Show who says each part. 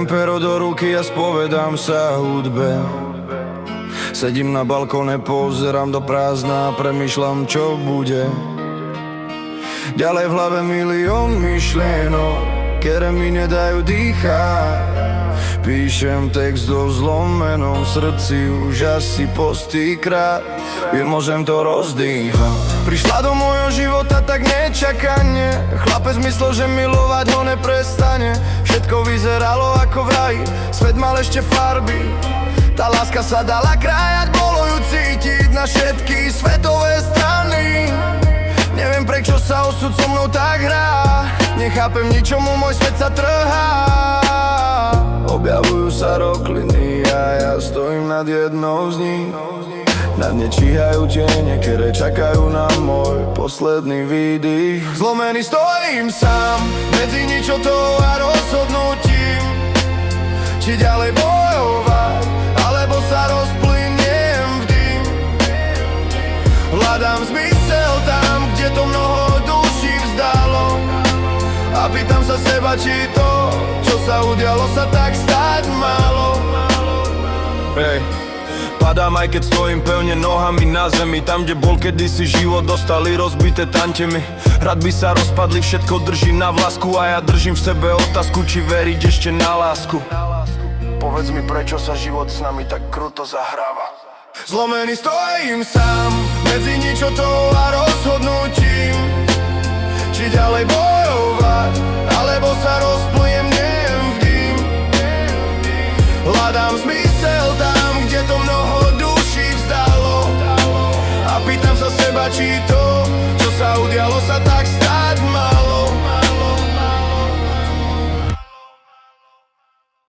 Speaker 1: Beriem pero do ruky a spovedám sa hudbe. Sedím na balkóne, pozerám do prázdna a premýšľam, čo bude. Ďalej v hlave milión myšlienok, ktoré mi nedajú dýchať. Píšem text do zlomenom srdci už asi po stýkrát. Môžem to rozdýchať. Prišla do môjho života tak nečakane. Chlapec myslel, že milovať ho neprestane. Všetko vyzeralo ako v raji, svet mal ešte farby. Tá láska sa dala krájať, bolo ju cítiť na všetky svetové strany. Neviem prečo sa osud so mnou tak hrá. Nechápem ničomu, môj svet sa trhá. Objavujú sa rokliny a ja stojím nad jednou z nich. Na dne číhajú tiene, ktoré čakajú na môj posledný výdych. Zlomený stojím sám medzi ničotou a rozhodnutím, či ďalej bojovať, alebo sa rozplyniem v dým. Hľadám zmysel tam, kde to mnoho duší vzdalo, a pýtam sa seba, či to, čo sa udialo, sa tak stať malo. Hej. Padám aj keď stojím pevne nohami na zemi. Tam, kde bol kedysi život, dostali rozbité tantemy. Rád by sa rozpadli, všetko držím na vlásku, a ja držím v sebe otázku, či veriť ešte na lásku. Povedz mi, prečo sa život s nami tak kruto zahráva. Zlomený stojím sám medzi ničotou a rozhodnutím, či ďalej bojovať, alebo sa rozplyniem v dým. Hľadám zmysel tam, kde to mnoho duší vzdalo, a pýtam sa seba, či to,